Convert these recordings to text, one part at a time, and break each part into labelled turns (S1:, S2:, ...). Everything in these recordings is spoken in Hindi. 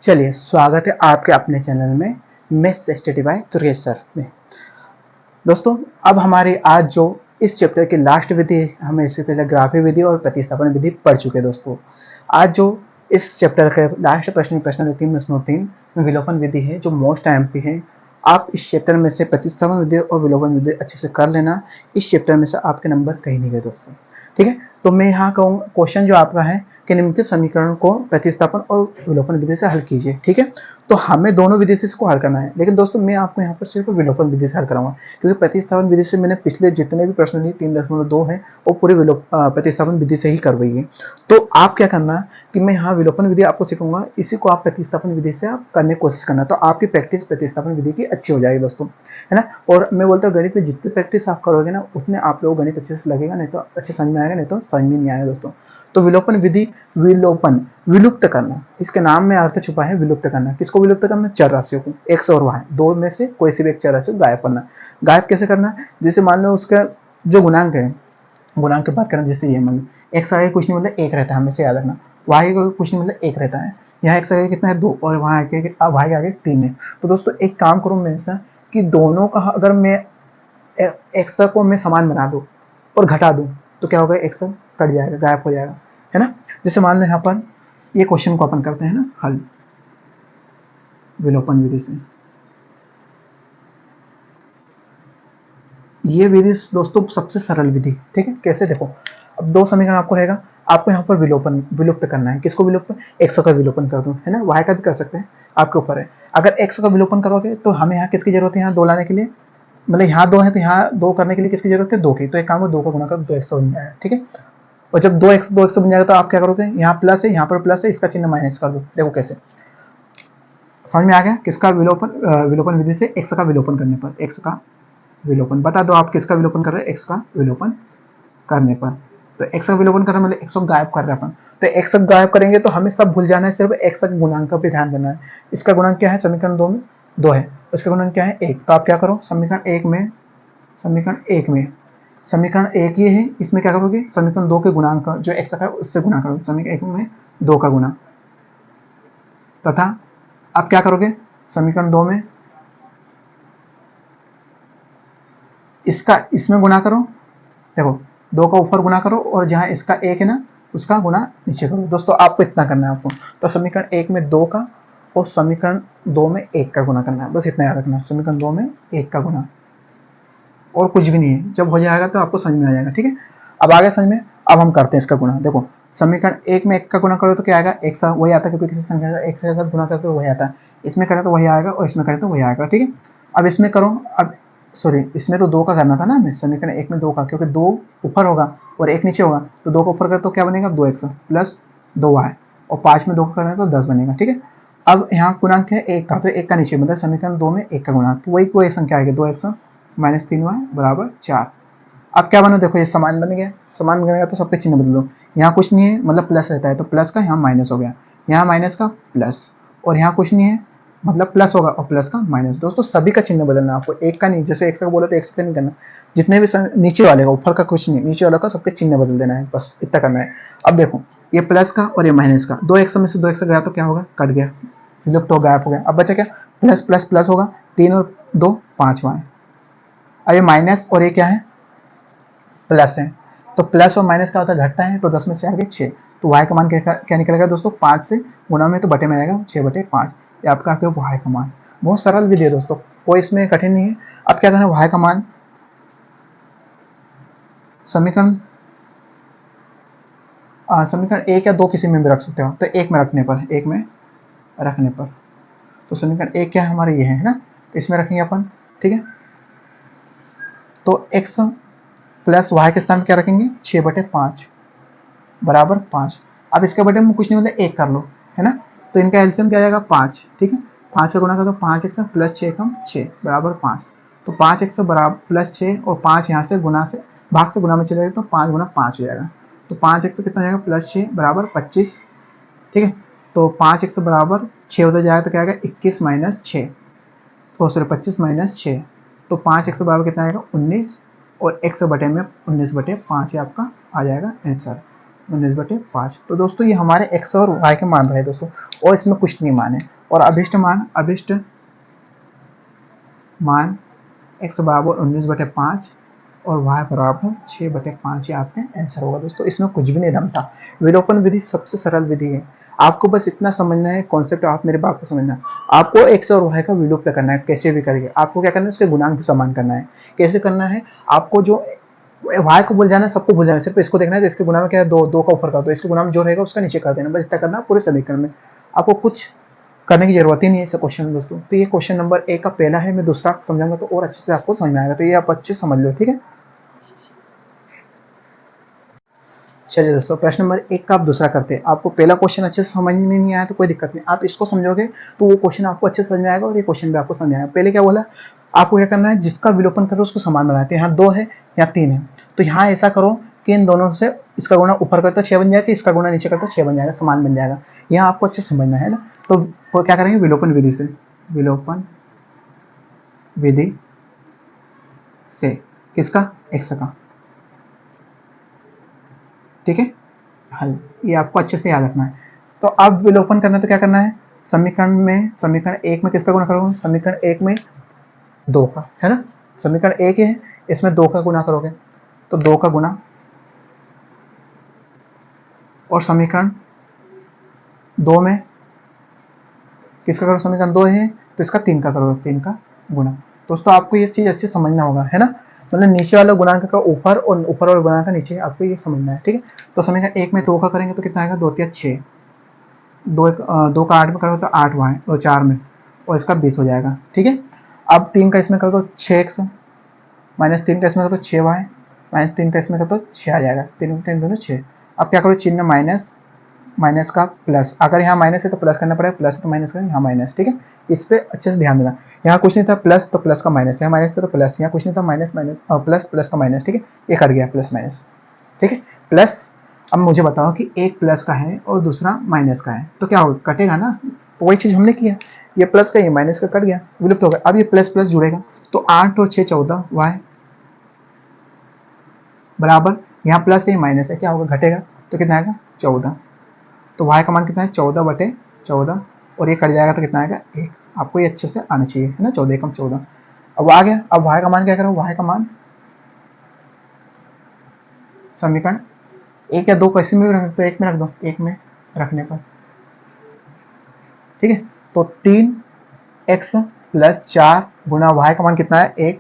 S1: चलिए, स्वागत है आपके अपने चैनल में maths study bye Suresh sir में। दोस्तों, अब हमारी आज जो इस चैप्टर की लास्ट विधि है, हम इससे पहले ग्राफी विधि और प्रतिस्थापन विधि पढ़ चुके हैं। दोस्तों, आज जो इस चैप्टर का लास्ट प्रश्न 3.3 में विलोपन विधि है, जो मोस्ट एमपी है। आप इस चैप्टर में से प्रतिस्थापन विधि और विलोपन विधि अच्छे से कर लेना। इस चैप्टर में से आपके नंबर कहीं नहीं गए दोस्तों, ठीक है। तो मैं यहाँ कहूँगा क्वेश्चन जो आपका है कि निम्नलिखित समीकरण को प्रतिस्थापन और विलोपन विधि से हल कीजिए, ठीक है। तो हमें दोनों विधि से इसको हल करना है, लेकिन दोस्तों मैं आपको यहाँ पर सिर्फ विलोपन विधि से हल कराऊंगा, क्योंकि प्रतिस्थापन विधि से मैंने पिछले जितने भी प्रश्न लिए 3.2 है वो पूरे प्रतिस्थापन विधि से ही करवाई है। तो आप क्या करना कि मैं यहाँ विलोपन विधि आपको सिखाऊंगा, इसी को आप प्रतिस्थापन विधि से आप करने की कोशिश करना, तो आपकी प्रैक्टिस प्रतिस्थापन विधि की अच्छी हो जाएगी दोस्तों, है ना। और मैं बोलता हूँ गणित में जितनी प्रैक्टिस आप करोगे ना, उतने आप लोगों को गणित अच्छे से लगेगा, नहीं तो अच्छे समझ में आएगा, नहीं तो समझ में नहीं आएगा दोस्तों। तो विलोपन विधि, विलोपन विलुप्त करना, इसके नाम में अर्थ छुपा है विलुप्त करना। किसको विलुप्त करना? चर राशियों को, एक्स और वाई, दो में से कोई सी भी एक चर राशि को गायब करना। गायब कैसे करना? जैसे मान लो उसका जो गुणांक है, गुणांक की बात करें, जैसे ये मान लो एक्स आगे कुछ नहीं मतलब एक रहता है, हमेशा याद रखना। वाई का कुछ नहीं मतलब एक रहता है। यहाँ एक्स आगे कितना है? 2, और वहाँ आगे वाई के आगे 3 है। तो दोस्तों एक काम करूँ मैं ऐसा कि दोनों का अगर मैं एक्स को मैं समान बना दूं और घटा दूं, तो क्या होगा? एक्स कट जाएगा, गायब हो जाएगा, है ना। जैसे मान लो यहाँ पर ये क्वेश्चन को अपन करते हैं ना हल विलोपन विधि से। ये विधि दोस्तों सबसे सरल विधि, ठीक है। कैसे? देखो, अब दो समीकरण आपको रहेगा, आपको यहाँ पर विलोपन विलुप्त करना है। किसको विलोपन? एक्स का विलोपन कर दूं, है ना। वाई का भी कर सकते हैं, आपके ऊपर है। अगर एक्स का विलोपन करोगे तो हमें यहाँ किसकी जरूरत है? यहाँ 2 लाने के लिए, मतलब यहाँ 2 है तो यहाँ 2 करने के लिए किसकी जरूरत है? 2 की। तो एक काम को 2 का गुना कर 2x बन जाएगा, ठीक है। और जब 2x बन जाएगा तो आप क्या करोगे? यहाँ प्लस है, यहाँ पर प्लस है, इसका चिन्ह माइनस कर दो। देखो कैसे, समझ में आ गया? किसका विलोपन? विलोपन विधि से एक्स का विलोपन करने पर, एक्स का विलोपन बता दो आप किसका विलोपन कर रहे हैं? एक्स का विलोपन करने पर। तो एक्स का विलोपन करना मतलब एक्स को गायब कर रहे हैं अपन। तो एक्स गायब करेंगे तो हमें सब भूल जाना है, सिर्फ एक्स का गुणांक का भी ध्यान देना है। इसका गुणांक क्या है? समीकरण 2 में 2 है, इसका गुणांक क्या है? 1। तो आप क्या करो? समीकरण एक ये है, इसमें क्या करोगे? समीकरण 2 के गुणांक का जो एक्स का है उससे गुणा करोगे, समीकरण 1 में 2 का गुना, तथा आप क्या करोगे? समीकरण 2 में इसका इसमें गुणा करो। देखो, 2 का ऊपर गुना करो और जहां इसका 1 है ना, उसका गुना नीचे करो। दोस्तों आपको इतना करना है आपको। तो समीकरण 1 में 2 का और समीकरण 2 में 1 का गुना करना है, बस इतना याद रखना है। समीकरण 2 में 1 का गुना, और कुछ भी नहीं है। जब हो जाएगा तो आपको समझ में आ जाएगा, ठीक है। अब आगे समझ में। अब हम करते हैं इसका गुना। देखो, समीकरण 1 में 1 का गुना करो तो क्या आएगा? एक सा वही आता है, क्योंकि किसी संख्या का एक से साथ गुना करते तो वही आता है। इसमें करें तो वही आएगा और इसमें करें तो वही आएगा, ठीक है। अब इसमें करो, अब सॉरी, इसमें तो 2 का करना था ना हमें, समीकरण 1 में 2 का, क्योंकि 2 ऊपर होगा और 1 नीचे होगा, तो 2 का ऊपर करें तो क्या बनेगा? 2x प्लस 2y, और 5 में 2 का करना तो 10 बनेगा, ठीक है। अब यहाँ गुणांक है 1 का, तो 1 का नीचे मतलब समीकरण 2 में 1 का गुणांक, तो वही कोई संख्या आएगी 2x माइनस 3y बराबर 4। अब क्या बना? देखो ये समान बन गया, समान बन गया तो सबके चिन्ह बदल दो। यहाँ कुछ नहीं है मतलब प्लस रहता है, तो प्लस का यहाँ माइनस हो गया, यहाँ माइनस का प्लस, और यहाँ कुछ नहीं है मतलब प्लस होगा और प्लस का माइनस। दोस्तों सभी का चिन्ह बदलना आपको, एक का नहीं। जैसे एक का बोला तो एक का नहीं करना, जितने भी नीचे वाले का, ऊपर का कुछ नहीं, नीचे वाला का सबके चिन्ह बदल देना है, बस इतना करना है। अब देखो, ये प्लस का और ये माइनस का, 2x में से 2x गया तो क्या होगा? कट गया, विलुप्त हो, गायब हो गया। अब बचा क्या? प्लस प्लस प्लस होगा, 3 और 2 5 वहाँ। अब ये माइनस और ये क्या है? प्लस है। तो प्लस और माइनस का होता है घटता है, तो 10 में से आगे 6, तो y का मान क्या निकलेगा दोस्तों? 5 से गुणा में तो बटे में आएगा 6/5, ये आपका y का मान। बहुत सरल विधि है दोस्तों, कोई इसमें कठिन नहीं है। अब क्या करना है? y का मान समीकरण समीकरण 1 या 2 किसी में भी रख सकते हो, तो 1 में रखने पर, तो समीकरण 1 क्या है हमारे? ये है ना, तो इसमें रखेंगे अपन, ठीक है। तो x प्लस y के स्थान पर क्या रखेंगे? 6/5 बराबर 5। अब इसके बटे में कुछ नहीं मतलब 1 कर लो, है ना। तो इनका एलसीएम क्या आएगा? 5, ठीक है। 5 का गुणा कर दो, 5x प्लस 6 कम 6 बराबर 5। तो 5x बराबर प्लस 6 और 5 यहाँ से गुना से भाग से गुना में चले जाएगा, तो 5 गुना 5 हो जाएगा। तो 5x कितना जाएगा? प्लस 6 बराबर 25, ठीक है। तो 5x बराबर 6 उधर जाएगा तो क्या आएगा? 21 माइनस 6, तो सॉरी 25 माइनस 6, तो 5x बराबर कितना आएगा? 19, और x बटे में 19/5 आपका आ जाएगा आंसर। 19/5। तो दोस्तों ये हमारे x और y के मान रहे दोस्तों, और इसमें कुछ नहीं मान है। और अभिष्ट मान x बराबर 19/5 और y बराबर 6/5 ये आपका आंसर होगा दोस्तों। इसमें कुछ भी नहीं दम था। विलोपन विधि सबसे सरल विधि है। आपको बस इतना समझना है कॉन्सेप्ट, आप मेरे बात को समझना। आपको x और y का विलुप्त करना है, कैसे भी करके। आपको क्या करना है, उसके गुणांक भी समान करना है। कैसे करना है, आपको जो y को भूल जाना है, सबको भूल जाना है, सिर्फ इसको देखना है। तो इसके गुणा में क्या है, दो का ऊपर कर दो, इसके गुणा में जो रहेगा उसका नीचे कर देना, बस इतना करना पूरे समीकरण में। आपको कुछ करने की जरूरत ही नहीं है इस क्वेश्चन में दोस्तों। तो ये क्वेश्चन नंबर 1 का पहला है, मैं दूसरा समझाऊंगा तो और अच्छे से आपको समझ में आएगा, तो ये आप अच्छे समझ लो, ठीक है। चलिए दोस्तों, प्रश्न नंबर 1 का आप दूसरा करते हैं। आपको पहला क्वेश्चन अच्छे से समझ में नहीं आया तो कोई दिक्कत नहीं, आप इसको समझोगे तो वो क्वेश्चन आपको अच्छे से समझ में आएगा, और ये क्वेश्चन भी आपको समझ में आएगा। पहले क्या बोला, आपको क्या करना है, जिसका विलोपन करो उसको समान बनाते हैं। यहाँ 2 है, यहाँ 3 है, तो यहाँ ऐसा करो कि इन दोनों से इसका गुणा ऊपर करता 6 बन जाएगा, इसका गुणा नीचे करता 6 बन जाएगा, समान बन जाएगा। यहाँ आपको अच्छे से समझना है ना। तो वो क्या करेंगे, विलोपन विधि से, विलोपन विधि से किसका, x का, ठीक है। हल, ये आपको अच्छे से याद रखना है। तो अब विलोपन करना है तो क्या करना है, समीकरण 1 में किसका गुणा करोगे, समीकरण 1 में 2 का, है ना। समीकरण 1 है, इसमें 2 का गुणा करोगे, तो 2 का गुणा, और समीकरण 2 में किसका करो, समीकरण 2 है तो इसका 3 का करोगे, 3 का गुणा। दोस्तों आपको ये चीज अच्छे समझना होगा, है ना। मतलब नीचे वाला गुणांक का ऊपर और ऊपर वाला गुणांक का नीचे, आपको ये समझना है, ठीक है। तो समीकरण 1 में 2 का करेंगे तो कितना आएगा, 2 3 6, 2 का 8 में करोगे तो 8 वहाँ और 4 में, और इसका 20 हो जाएगा, ठीक है। अब 3 का इसमें कर दो 6x, माइनस 3 का इसमें कर दो 6y, माइनस 3 का इसमें कर दो 6 आ जाएगा, 3 3 दोनों 6। अब क्या करो, चिन्ह माइनस, माइनस का प्लस, अगर यहाँ माइनस है तो प्लस करना पड़ेगा, प्लस है तो माइनस करें, यहाँ माइनस, ठीक है। इस पे अच्छे से ध्यान देना। यहाँ कुछ नहीं था प्लस, तो प्लस का माइनस, यहाँ माइनस था तो प्लस, यहाँ कुछ नहीं था माइनस माइनस प्लस, प्लस का माइनस, ठीक है। ये कट गया प्लस माइनस, ठीक है। प्लस, अब मुझे बताओ कि एक प्लस का है और दूसरा माइनस का है, तो क्या होगा, कटेगा ना। तो वही चीज हमने किया, ये प्लस का ये माइनस का कट गया, विलुप्त हो गया। अब ये प्लस प्लस जुड़ेगा, तो 8 और 6 14 y बराबर, यहाँ प्लस है माइनस है, क्या होगा, घटेगा, तो कितना आएगा 14। तो y का मान कितना है, 14/14, और ये कट जाएगा तो कितना आएगा 1। आपको ये अच्छे से आना चाहिए, है ना, 14 एकम 14। अब आ गया, अब y का मान क्या करो, y का मान समीकरण 1 या 2 कैसे में भी रख दो, 1 में रख दो, 1 में रखने पर, ठीक है। तो 3x + 4 गुना y का मान कितना है 1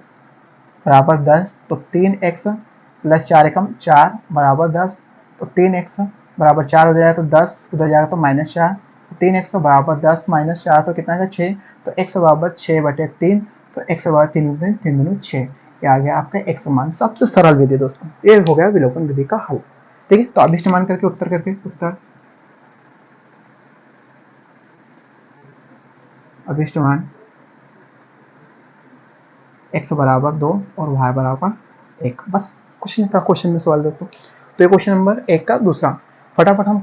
S1: बराबर 10, तो 3x + 4 एकम 4 बराबर 10, तो 3x बराबर 4 हो जाएगा, तो 10 उधर जाएगा तो -4, 3x बराबर 10 - 4 तो कितना आएगा 6, तो x बराबर 6/3, तो x बराबर 3 3 दूनी 6। ये आ गया आपका x मान। सबसे सरल विधि दोस्तों, ये हो गया विलोपन विधि का हल, ठीक है। तो अभिष्ट मान करके उत्तर अभिष्ट मान x बराबर 2 और y बराबर 1, बस कुछ नहीं था क्वेश्चन में सवाल दोस्तों। तो ये क्वेश्चन नंबर 1 का दूसरा। फटाफट हम